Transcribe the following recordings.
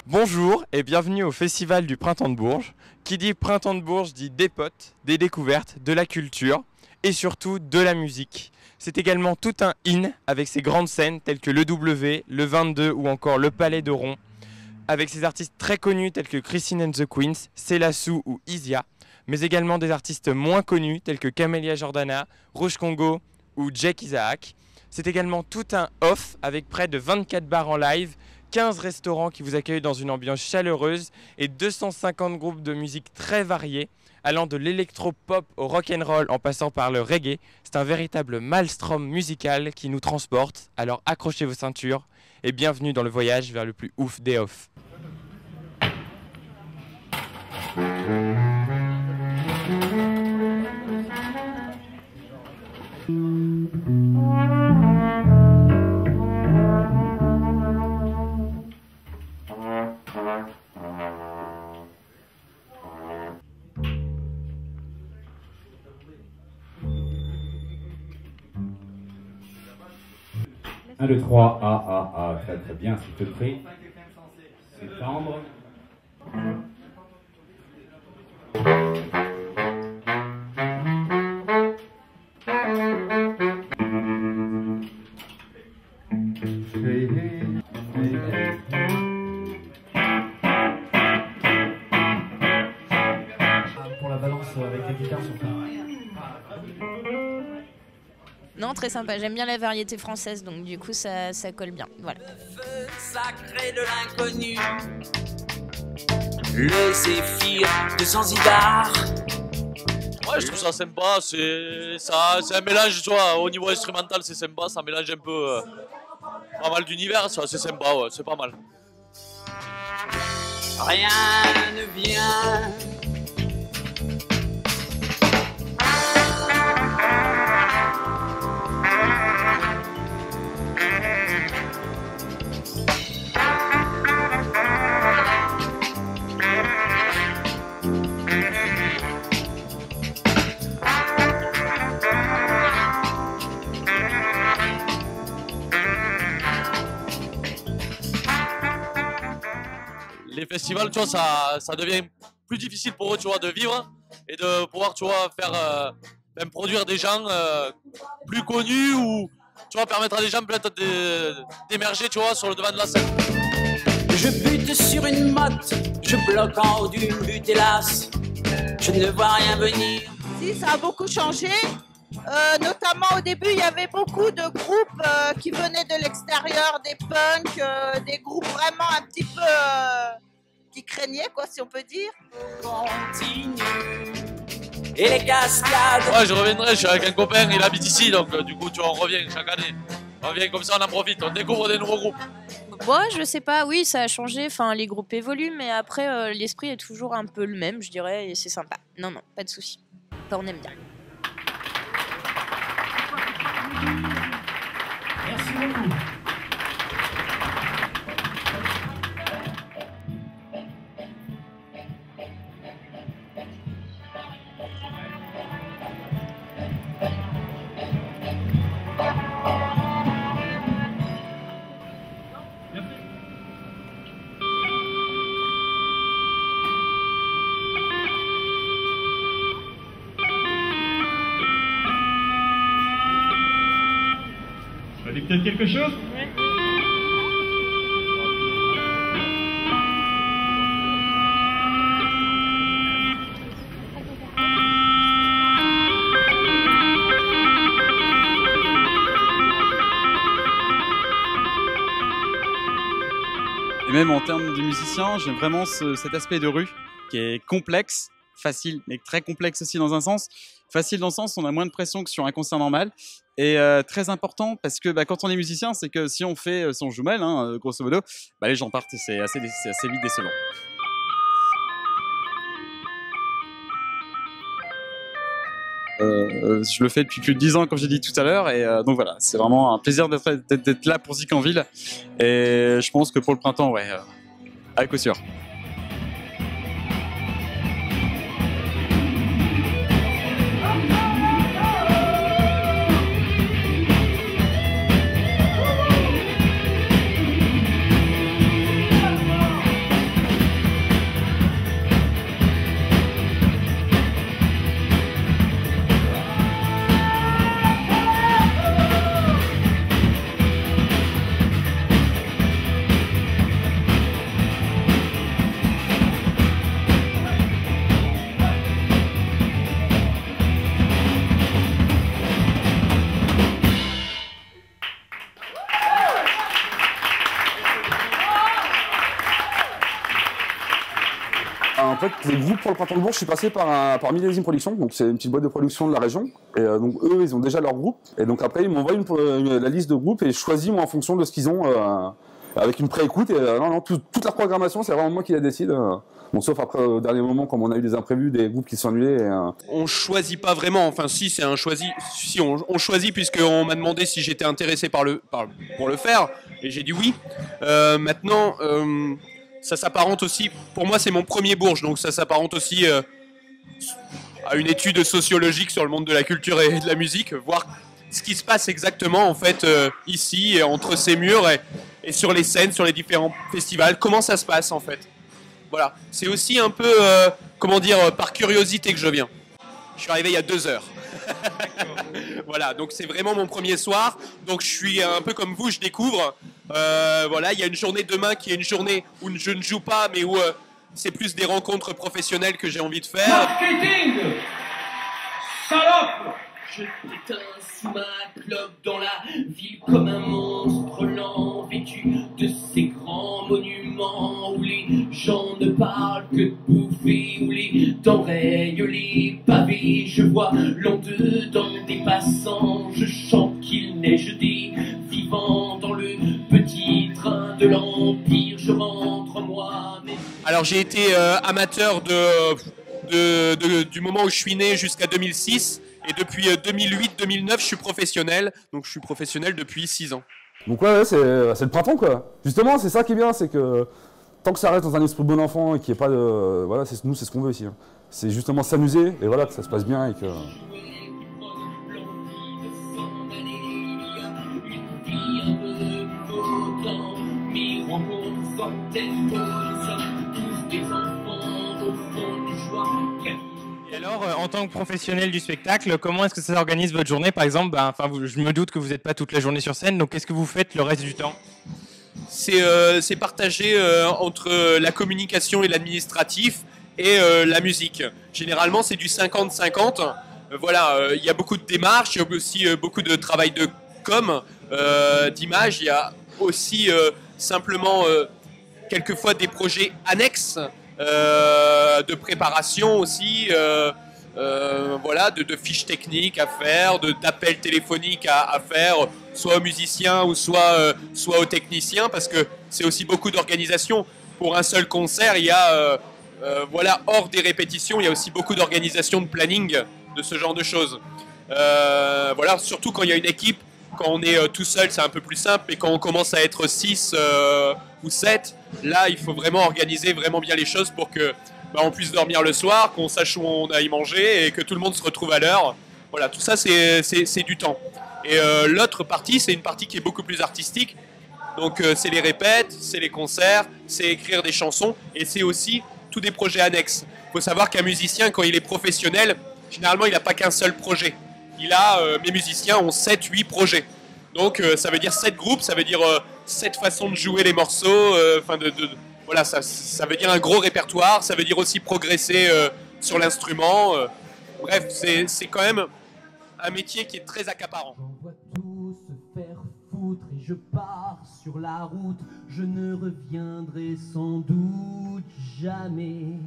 Bonjour et bienvenue au Festival du Printemps de Bourges. Qui dit Printemps de Bourges dit des potes, des découvertes, de la culture et surtout de la musique. C'est également tout un in avec ses grandes scènes telles que le W, le 22 ou encore le Palais de Ron, avec ses artistes très connus tels que Christine and the Queens, Célassou ou Isia, mais également des artistes moins connus tels que Camélia Jordana, Rouge Congo ou Jake Isaac. C'est également tout un off avec près de 24 bars en live, 15 restaurants qui vous accueillent dans une ambiance chaleureuse et 250 groupes de musique très variés, allant de l'électro-pop au rock'n'roll en passant par le reggae. C'est un véritable maelstrom musical qui nous transporte, alors accrochez vos ceintures et bienvenue dans le voyage vers le plus ouf des off. Un, deux, trois, A, très très bien, s'il te plaît. S'étendre. Pour la balance avec les guitares sur ça. Non, très sympa. J'aime bien la variété française, donc du coup, ça colle bien. Voilà. Feu sacré de l'inconnu, le zéphyr de Zanzibar. Ouais, je trouve ça sympa. C'est un mélange, tu vois, au niveau instrumental, c'est sympa. Ça mélange un peu pas mal d'univers. C'est sympa, ouais, c'est pas mal. Rien ne vient. Les festivals, tu vois, ça devient plus difficile pour eux, tu vois, de vivre et de pouvoir, tu vois, faire produire des gens plus connus ou, tu vois, permettre à des gens peut-être d'émerger, tu vois, sur le devant de la scène. Je bute sur une motte, je bloque en haut d'une butte, hélas, je ne vois rien venir. Si, ça a beaucoup changé. Notamment au début, il y avait beaucoup de groupes qui venaient de l'extérieur, des punks, des groupes vraiment un petit peu qui craignaient, quoi, si on peut dire. Continue. Et les cascades. Ouais, je reviendrai, je suis avec un copain, il habite ici, donc du coup, tu vois, on revient chaque année. On vient comme ça, on en profite, on découvre des nouveaux groupes. Ouais, je sais pas, oui, ça a changé, enfin, les groupes évoluent, mais après, l'esprit est toujours un peu le même, je dirais, et c'est sympa. Non, pas de souci. Enfin, on aime bien. Merci beaucoup. Vous avez peut-être quelque chose? Et même en termes de musiciens, j'aime vraiment cet aspect de rue qui est complexe, facile, mais très complexe aussi dans un sens. Facile dans le sens où on a moins de pression que sur un concert normal. Et très important parce que quand on est musicien, c'est que si on joue mal, hein, grosso modo, les gens partent et c'est assez vite décevant. Je le fais depuis plus de 10 ans, comme j'ai dit tout à l'heure, et donc voilà, c'est vraiment un plaisir d'être là pour Zik en ville, et je pense que pour le printemps, ouais, à coup sûr. En fait, les groupes pour le Printemps de Bourges, je suis passé par Millésime Production, donc c'est une petite boîte de production de la région. Et donc eux, ils ont déjà leur groupe. Et donc après, ils m'envoient la liste de groupes et je choisis moi en fonction de ce qu'ils ont, avec une pré-écoute. Et non, toute la programmation, c'est vraiment moi qui la décide. Bon, sauf après au dernier moment, comme on a eu des imprévus, des groupes qui sont annulés. On choisit pas vraiment. Enfin, si c'est un choisi. Si on choisit puisqu'on m'a demandé si j'étais intéressé pour le faire, et j'ai dit oui. Maintenant. Ça s'apparente aussi, pour moi c'est mon premier Bourges, donc ça s'apparente aussi à une étude sociologique sur le monde de la culture et de la musique, voir ce qui se passe exactement en fait ici, entre ces murs et sur les scènes, sur les différents festivals, comment ça se passe en fait. Voilà, c'est aussi un peu, comment dire, par curiosité que je viens. Je suis arrivé il y a 2 heures. Voilà, donc c'est vraiment mon premier soir, donc je suis un peu comme vous, je découvre. Voilà, il y a une journée demain qui est une journée où je ne joue pas, mais où c'est plus des rencontres professionnelles que j'ai envie de faire. Marketing, salope. Je t'éteins sous ma clope dans la ville comme un monstre lent, vêtu de ces grands monuments où les gens ne parlent que de bouffer, où les denrées, les pavés. Je vois l'on dedans des passants, je chante qu'il neige des vivants dans le petit train de l'Empire. Je rentre moi. Alors j'ai été amateur du moment où je suis né jusqu'à 2006. Et depuis 2008-2009, je suis professionnel. Donc je suis professionnel depuis 6 ans. Donc ouais, c'est le printemps quoi. Justement, c'est ça qui est bien, c'est que tant que ça reste dans un esprit bon enfant et qu'il n'y ait pas de... Voilà, nous c'est ce qu'on veut ici. Hein. C'est justement s'amuser et voilà, que ça se passe bien et que... Et alors, en tant que professionnel du spectacle, comment est-ce que ça s'organise votre journée? Par exemple, je me doute que vous n'êtes pas toute la journée sur scène, donc qu'est-ce que vous faites le reste du temps? C'est partagé entre la communication et l'administratif et la musique. Généralement, c'est du 50-50. Voilà, il y a beaucoup de démarches, il y a aussi beaucoup de travail de com, d'image. Il y a aussi simplement quelquefois des projets annexes. De préparation aussi, voilà, de fiches techniques à faire, d'appels téléphoniques à faire, soit aux musiciens ou soit aux techniciens, parce que c'est aussi beaucoup d'organisation. Pour un seul concert, il y a, voilà, hors des répétitions, il y a aussi beaucoup d'organisation de planning de ce genre de choses. Voilà, surtout quand il y a une équipe. Quand on est tout seul, c'est un peu plus simple, et quand on commence à être 6 ou 7, là, il faut vraiment organiser vraiment bien les choses pour que on puisse dormir le soir, qu'on sache où on aille manger et que tout le monde se retrouve à l'heure. Voilà, tout ça, c'est du temps. Et l'autre partie, c'est une partie qui est beaucoup plus artistique. Donc, c'est les répètes, c'est les concerts, c'est écrire des chansons, et c'est aussi tous des projets annexes. Il faut savoir qu'un musicien, quand il est professionnel, généralement, il n'a pas qu'un seul projet. Mes musiciens ont 7-8 projets. Donc ça veut dire 7 groupes, ça veut dire 7 façons de jouer les morceaux. Voilà, ça veut dire un gros répertoire, ça veut dire aussi progresser sur l'instrument. Bref, c'est quand même un métier qui est très accaparant. J'en vois tout se faire foutre et je pars sur la route. Je ne reviendrai sans doute jamais.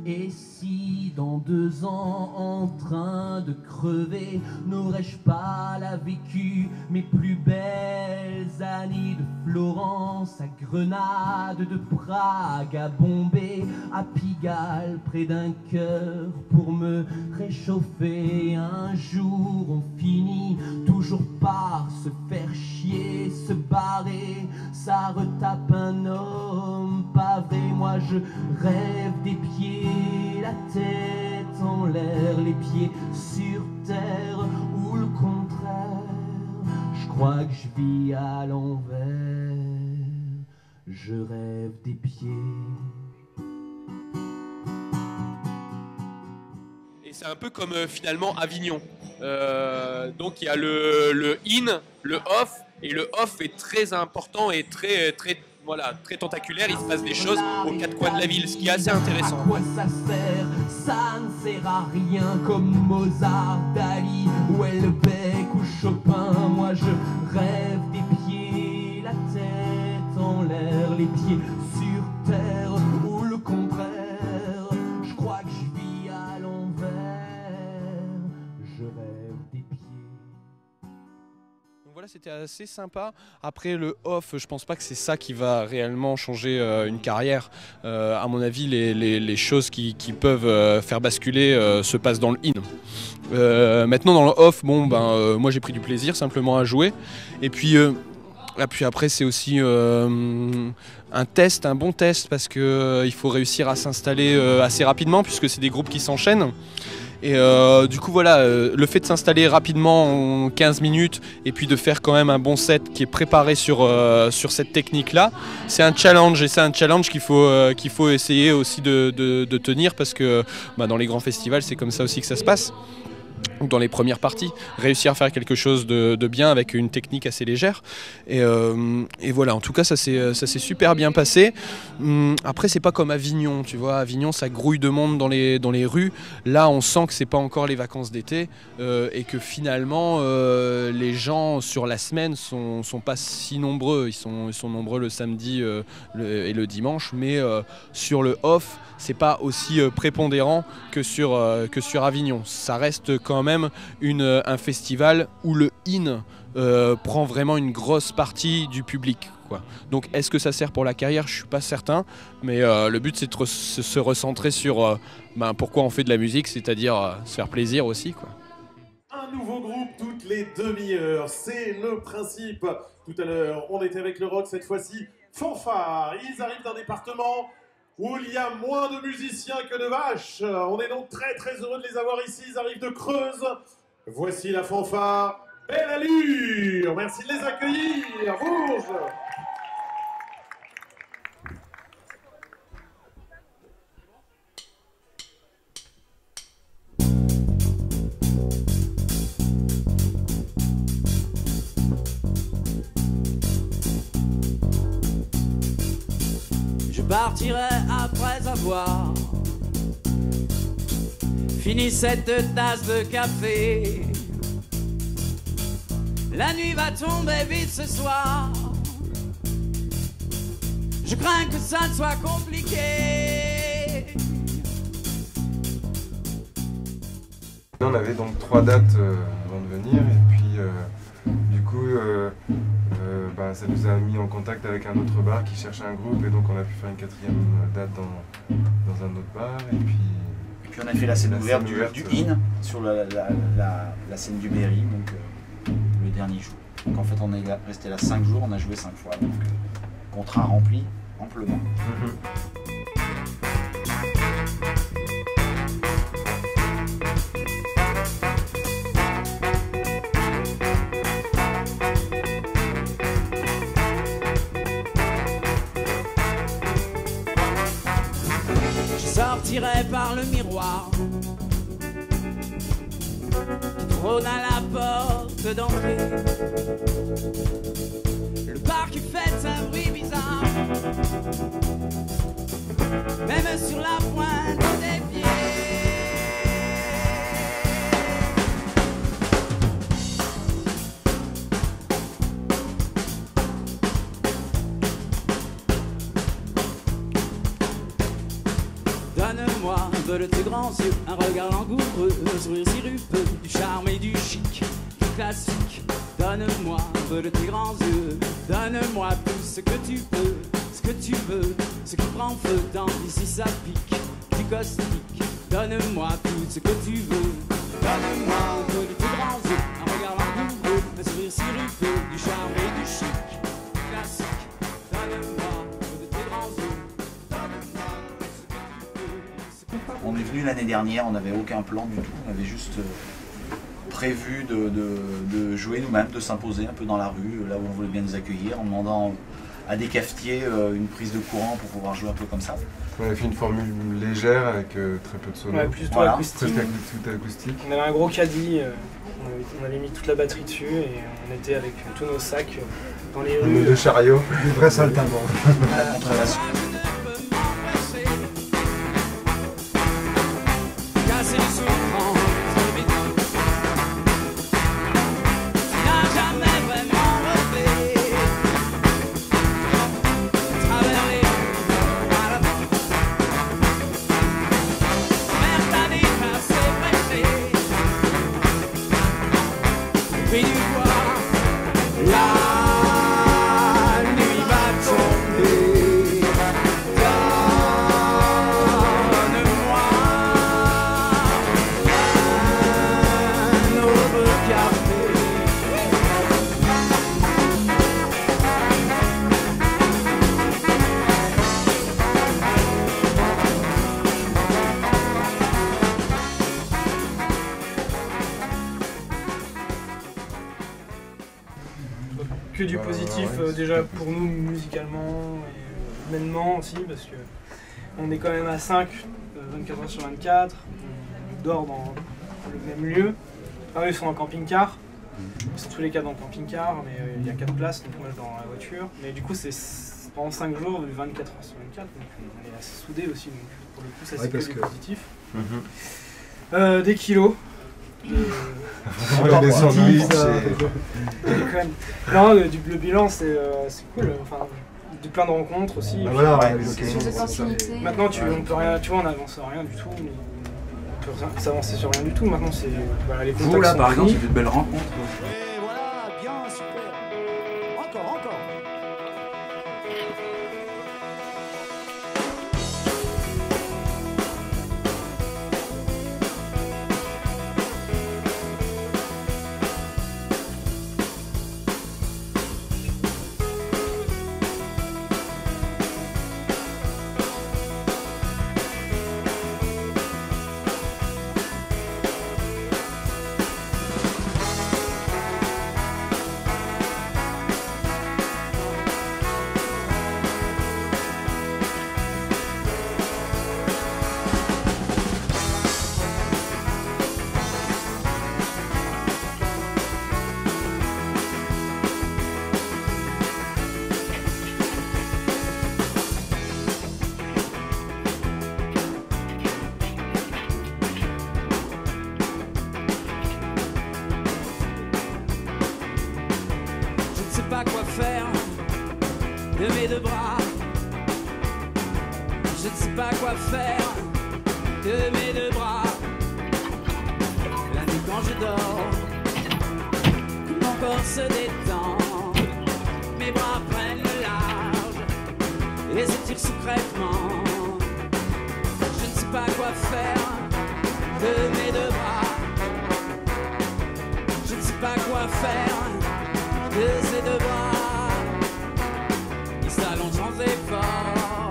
Et si dans 2 ans, en train de crever, n'aurais-je pas la vécu mes plus belles années de Florence à Grenade, de Prague à Bombay, à Pigalle, près d'un cœur pour me réchauffer. Un jour on finit toujours par se faire chier, se barrer, ça retape un homme pas vrai. Moi je rêve des pieds, la tête en l'air, les pieds sur terre ou le contraire. Je crois que je vis à l'envers, je rêve des pieds. Et c'est un peu comme finalement Avignon. Donc il y a le in, le off, et le off est très important et très tentaculaire. Il se passe des choses aux 4 coins de la ville, ce qui est assez intéressant. À quoi ça sert? Ça ne sert à rien, comme Mozart, Dali, ou Houellebecq ou Chopin. Moi je rêve des pieds, la tête en l'air, les pieds sur terre ou le contraire. c'était assez sympa. Après le off, je pense pas que c'est ça qui va réellement changer une carrière. À mon avis, les choses qui peuvent faire basculer se passent dans le in. Maintenant dans le off, bon moi j'ai pris du plaisir simplement à jouer. Et puis après c'est aussi un bon test parce que il faut réussir à s'installer assez rapidement puisque c'est des groupes qui s'enchaînent. Et du coup voilà, le fait de s'installer rapidement en 15 minutes et puis de faire quand même un bon set qui est préparé sur cette technique là, c'est un challenge et c'est un challenge qu'il faut essayer aussi de tenir parce que dans les grands festivals c'est comme ça aussi que ça se passe. Dans les premières parties, réussir à faire quelque chose de bien avec une technique assez légère. Et voilà, en tout cas, ça s'est super bien passé. Après, c'est pas comme Avignon, tu vois. Avignon, ça grouille de monde dans les rues. Là, on sent que c'est pas encore les vacances d'été et que finalement, les gens sur la semaine sont pas si nombreux. Ils sont nombreux le samedi et le dimanche, mais sur le off, c'est pas aussi prépondérant que sur Avignon. Ça reste quand même un festival où le in prend vraiment une grosse partie du public, quoi. Donc est-ce que ça sert pour la carrière? Je suis pas certain, mais le but c'est de se recentrer sur pourquoi on fait de la musique, c'est-à-dire se faire plaisir aussi, quoi. Un nouveau groupe toutes les demi-heures, c'est le principe. Tout à l'heure, on était avec le rock, cette fois-ci Fanfare. Ils arrivent d'un département où il y a moins de musiciens que de vaches. On est donc très très heureux de les avoir ici. Ils arrivent de Creuse. Voici la Fanfare. Belle allure. Merci de les accueillir. Bourges. Je partirai après avoir fini cette tasse de café. La nuit va tomber vite ce soir. Je crains que ça ne soit compliqué. On avait donc 3 dates avant de venir et puis du coup ça nous a mis en contact avec un autre bar qui cherchait un groupe et donc on a pu faire une 4e date dans un autre bar et puis on a fait la scène ouverte du IN sur la scène du Berry, donc le dernier jour. Donc en fait on est resté là 5 jours, on a joué 5 fois, donc contrat rempli amplement. Sortirai par le miroir qui trône à la porte d'entrée. Le bar qui fait un bruit bizarre, même sur la pointe des pieds. Donne-moi un peu de tes grands yeux, un regard langoureux, un sourire sirupeux, du charme et du chic, du classique. Donne-moi un peu de tes grands yeux, donne-moi tout ce que tu peux, ce que tu veux, ce qui prend feu tant d'ici ça pique, du caustique. Donne-moi tout ce que tu veux, donne-moi un peu de tes grands yeux, un regard langoureux, un sourire sirupeux, du charme et du chic, du classique. Donne-moi un peu de tes grands yeux. On est venu l'année dernière, on n'avait aucun plan du tout, on avait juste prévu de jouer nous-mêmes, de s'imposer un peu dans la rue, là où on voulait bien nous accueillir, en demandant à des cafetiers une prise de courant pour pouvoir jouer un peu comme ça. On avait fait une formule légère avec très peu de sono. Ouais, plutôt Voilà. acoustique. Tout acoustique. On avait un gros caddie, on avait mis toute la batterie dessus et on était avec tous nos sacs dans les rues. De chariot. Des vrais saltimbanques. que du positif, déjà pour nous musicalement et humainement aussi, parce que on est quand même à 5, 24 heures sur 24, on dort dans le même lieu. Enfin, eux, ils sont en camping-car, ils sont tous les 4 dans le camping-car, mais il y a 4 places, donc moi je dors dans la voiture. Mais du coup, c'est pendant 5 jours, 24 heures sur 24, donc on est assez soudés aussi, donc pour le coup, ça c'est que du positif. Des kilos. Des sandwichs, non, le bilan c'est cool, enfin, plein de rencontres aussi. Maintenant on peut rien, tu vois, on n'avance rien du tout, on peut s'avancer sur rien du tout. Maintenant c'est voilà, les contacts. Vous là sont par exemple, pris. j'ai fait de belles rencontres. Et voilà, bien, super. Encore. de mes deux bras. Je ne sais pas quoi faire de mes deux bras. La nuit quand je dors, mon corps se détend, mes bras prennent le large et s'étirent secrètement. Je ne sais pas quoi faire de mes deux bras. Je ne sais pas quoi faire de ces deux bras. Ils s'allongent sans effort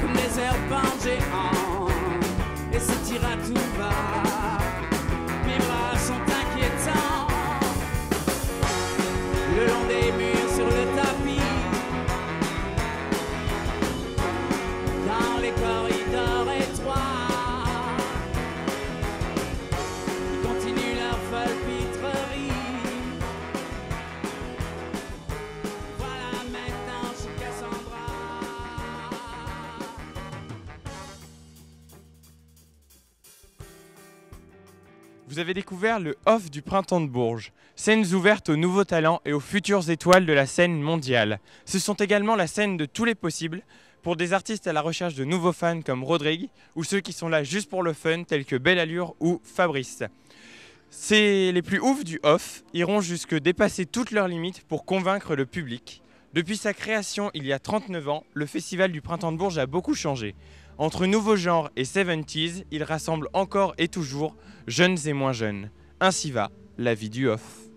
comme des serpents géants et s'étirent à tout va. Mes bras sont inquiétants le long des murs, sur le tapis, dans les corridors étroits. Ils continuent leur folle pitrerie. Voilà maintenant chez Cassandra. Vous avez découvert le Off du Printemps de Bourges, scènes ouvertes aux nouveaux talents et aux futures étoiles de la scène mondiale. Ce sont également la scène de tous les possibles pour des artistes à la recherche de nouveaux fans comme Rodrigue ou ceux qui sont là juste pour le fun tels que Belle Allure ou Fabrice. Les plus oufs du Off iront jusque dépasser toutes leurs limites pour convaincre le public. Depuis sa création il y a 39 ans, le Festival du Printemps de Bourges a beaucoup changé. Entre nouveaux genres et 70s, il rassemble encore et toujours jeunes et moins jeunes. Ainsi va la vie du Off.